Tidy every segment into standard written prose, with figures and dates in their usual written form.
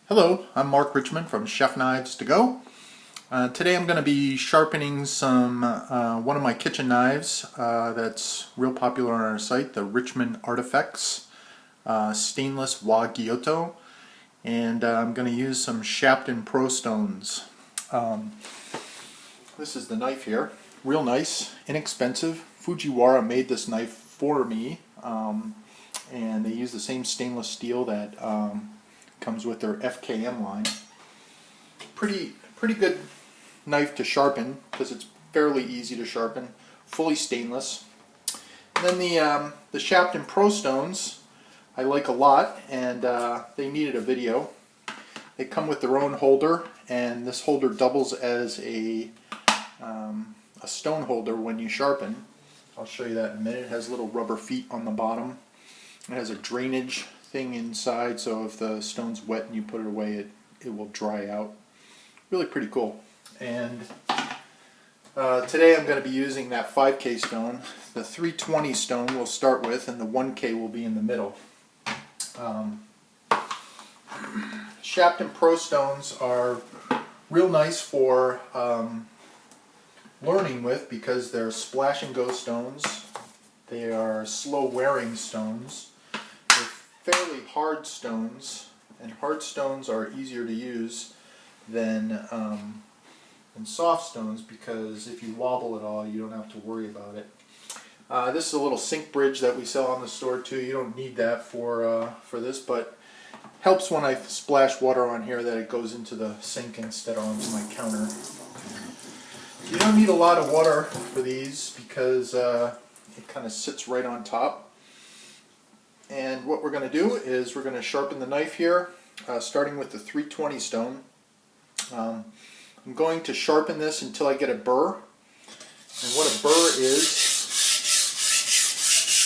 Hello, I'm Mark Richmond from Chef Knives to Go. Today I'm going to be sharpening one of my kitchen knives that's real popular on our site, the Richmond Artifacts stainless wa gyoto, and I'm going to use some Shapton Pro stones. This is the knife here, real nice, inexpensive. Fujiwara made this knife for me, and they use the same stainless steel that comes with their FKM line. Pretty good knife to sharpen because it's fairly easy to sharpen, fully stainless. And then the Shapton Pro stones I like a lot, and they needed a video. They come with their own holder, and this holder doubles as a stone holder when you sharpen. I'll show you that in a minute. It has little rubber feet on the bottom. It has a drainage thing inside, so if the stone's wet and you put it away, it will dry out. Really pretty cool. And today I'm going to be using that 5K stone. The 320 stone we'll start with, and the 1K will be in the middle. Shapton Pro stones are real nice for learning with because they're splash and go stones. They are slow wearing stones. Fairly hard stones, and hard stones are easier to use than soft stones because if you wobble at all, you don't have to worry about it. This is a little sink bridge that we sell on the store too. You don't need that for this, but helps when I splash water on here that it goes into the sink instead of onto my counter. You don't need a lot of water for these because it kind of sits right on top. And what we're going to do is we're going to sharpen the knife here, starting with the 320 stone. I'm going to sharpen this until I get a burr. And what a burr is,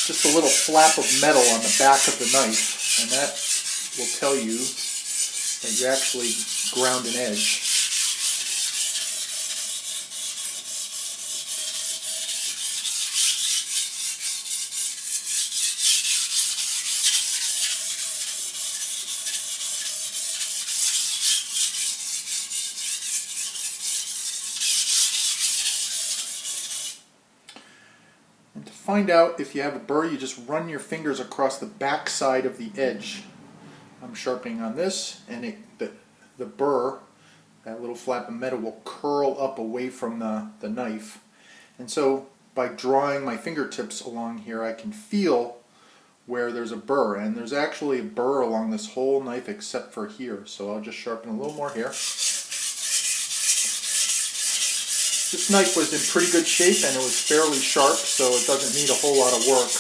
just a little flap of metal on the back of the knife. And that will tell you that you actually ground an edge. And to find out if you have a burr, you just run your fingers across the back side of the edge. I'm sharpening on this, and the burr, that little flap of metal, will curl up away from the knife. And so by drawing my fingertips along here, I can feel where there's a burr. And there's actually a burr along this whole knife except for here. So I'll just sharpen a little more here. This knife was in pretty good shape and it was fairly sharp, so it doesn't need a whole lot of work.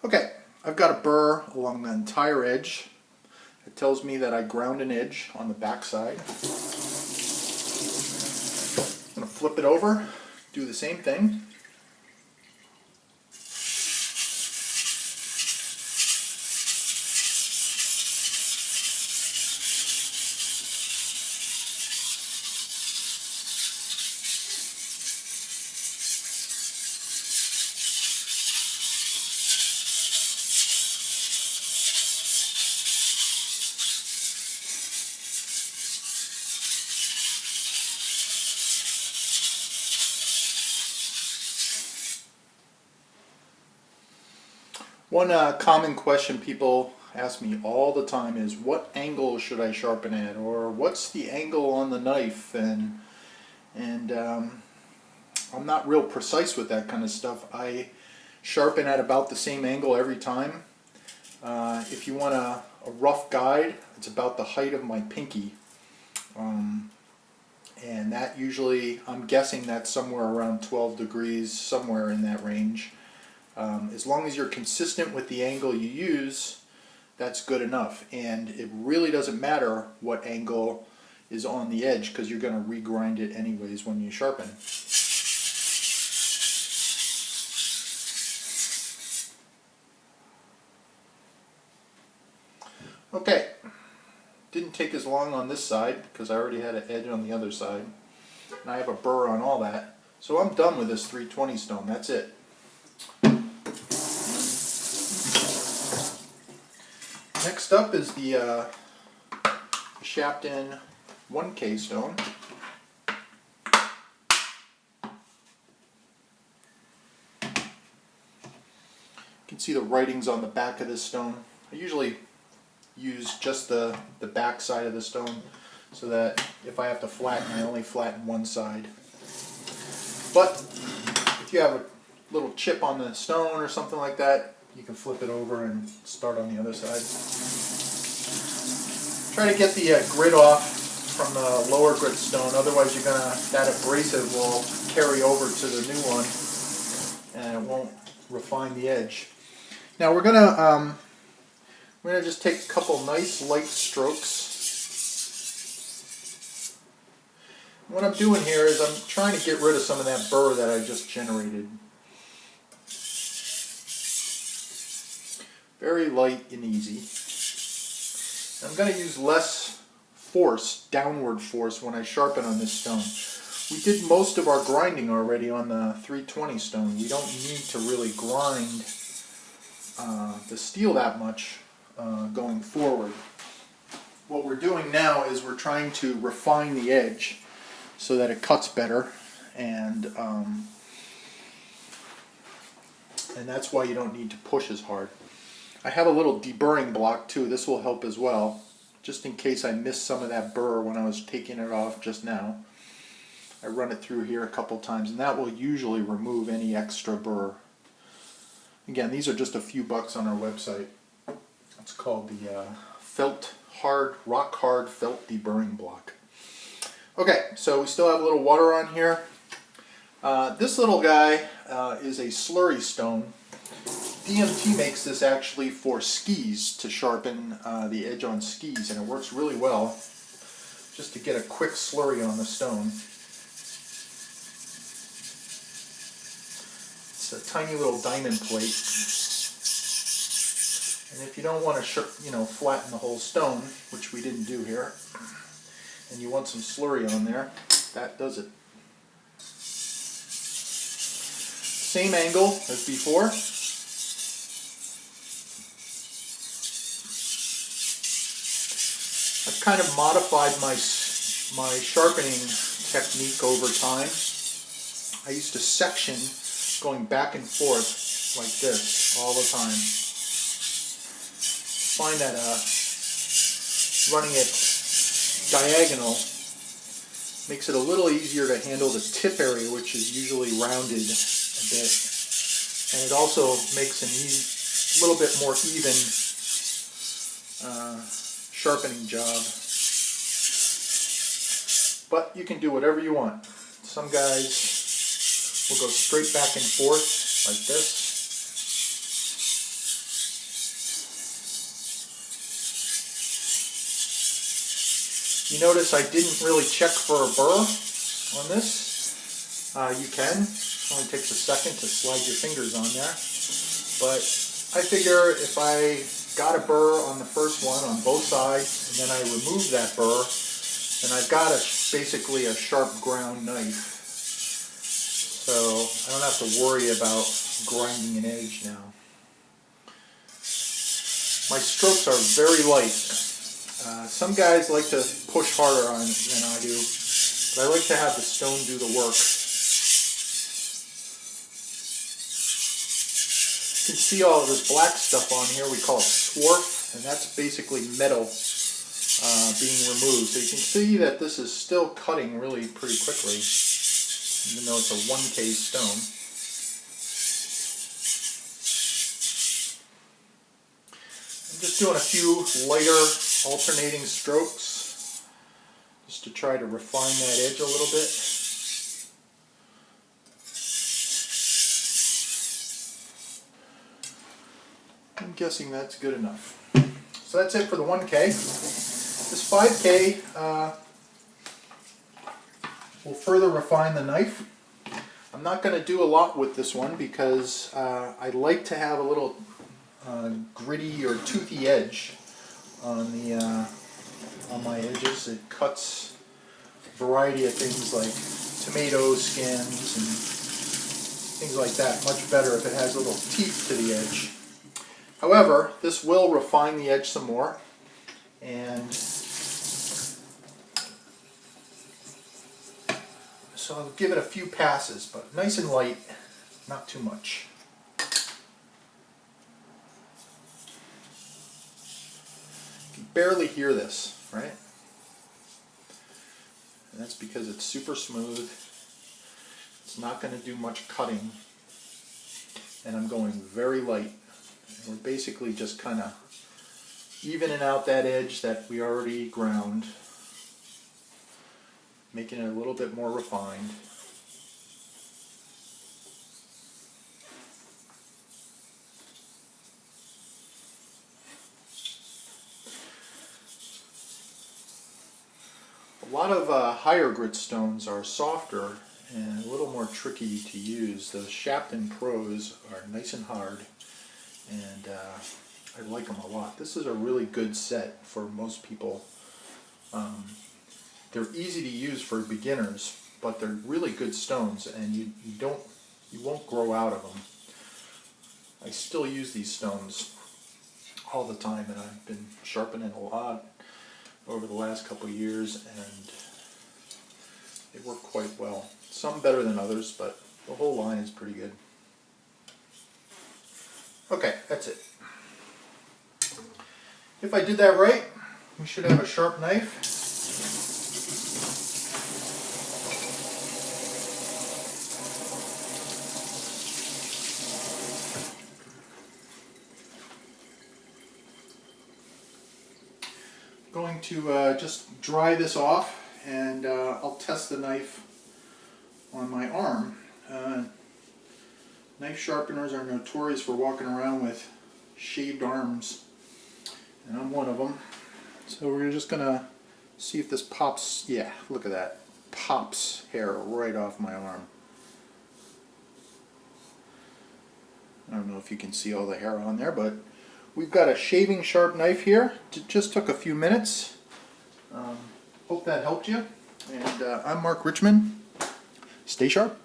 Okay, I've got a burr along the entire edge. It tells me that I ground an edge on the back side. I'm going to flip it over, do the same thing. One common question people ask me all the time is, what angle should I sharpen at, or what's the angle on the knife? And I'm not real precise with that kind of stuff. I sharpen at about the same angle every time. If you want a rough guide, it's about the height of my pinky. And that usually, I'm guessing that's somewhere around 12 degrees, somewhere in that range. As long as you're consistent with the angle you use, that's good enough. And it really doesn't matter what angle is on the edge because you're going to regrind it anyways when you sharpen. Okay, didn't take as long on this side because I already had an edge on the other side. And I have a burr on all that. So I'm done with this 320 stone, that's it. Next up is the Shapton 1K stone. You can see the writings on the back of this stone. I usually use just the back side of the stone so that if I have to flatten, I only flatten one side. But if you have a little chip on the stone or something like that, you can flip it over and start on the other side. Try to get the grit off from the lower grit stone, otherwise that abrasive will carry over to the new one and it won't refine the edge. Now we're gonna just take a couple nice light strokes. What I'm doing here is I'm trying to get rid of some of that burr that I just generated. Very light and easy. I'm going to use less force, downward force, when I sharpen on this stone. We did most of our grinding already on the 320 stone. We don't need to really grind the steel that much going forward. What we're doing now is we're trying to refine the edge so that it cuts better, and that's why you don't need to push as hard. I have a little deburring block too. This will help as well, just in case I missed some of that burr when I was taking it off just now. I run it through here a couple times, and that will usually remove any extra burr. Again, these are just a few bucks on our website. It's called the rock hard felt deburring block. Okay, so we still have a little water on here. This little guy is a slurry stone. DMT makes this actually for skis, to sharpen the edge on skis, and it works really well just to get a quick slurry on the stone. It's a tiny little diamond plate, and if you don't want to flatten the whole stone, which we didn't do here, and you want some slurry on there, that does it. Same angle as before. I've kind of modified my sharpening technique over time. I used to section going back and forth like this all the time. Find that running it diagonal makes it a little easier to handle the tip area, which is usually rounded a bit, and it also makes a little bit more even sharpening job. But you can do whatever you want. Some guys will go straight back and forth like this. You notice I didn't really check for a burr on this. You can. It only takes a second to slide your fingers on there. But I figure if I got a burr on the first one on both sides, and then I remove that burr, then I've got basically a sharp ground knife. So I don't have to worry about grinding an edge now. My strokes are very light. Some guys like to push harder on it than I do, but I like to have the stone do the work. You can see all of this black stuff on here. We call it swarf, and that's basically metal being removed. So you can see that this is still cutting really pretty quickly, even though it's a 1K stone. I'm just doing a few lighter alternating strokes just to try to refine that edge a little bit. I'm guessing that's good enough. So that's it for the 1K. This 5K will further refine the knife. I'm not going to do a lot with this one because I like to have a little gritty or toothy edge on the on my edges. It cuts a variety of things like tomato skins and things like that much better if it has little teeth to the edge. However, this will refine the edge some more, and so I'll give it a few passes, but nice and light, not too much. You can barely hear this, right? And that's because it's super smooth. It's not going to do much cutting, and I'm going very light. We're basically just kind of evening out that edge that we already ground, making it a little bit more refined. A lot of higher grit stones are softer and a little more tricky to use. Those Shapton Pros are nice and hard, and I like them a lot. This is a really good set for most people. They're easy to use for beginners, but they're really good stones, and you won't grow out of them. I still use these stones all the time, and I've been sharpening a lot over the last couple of years, and they work quite well. Some better than others, but the whole line is pretty good. Okay, that's it. If I did that right, we should have a sharp knife. Going to just dry this off, and I'll test the knife on my arm. Knife sharpeners are notorious for walking around with shaved arms, and I'm one of them. So we're just gonna see if this pops. Yeah, look at that. Pops hair right off my arm. I don't know if you can see all the hair on there, but we've got a shaving sharp knife here. It just took a few minutes. Hope that helped you. And I'm Mark Richmond. Stay sharp.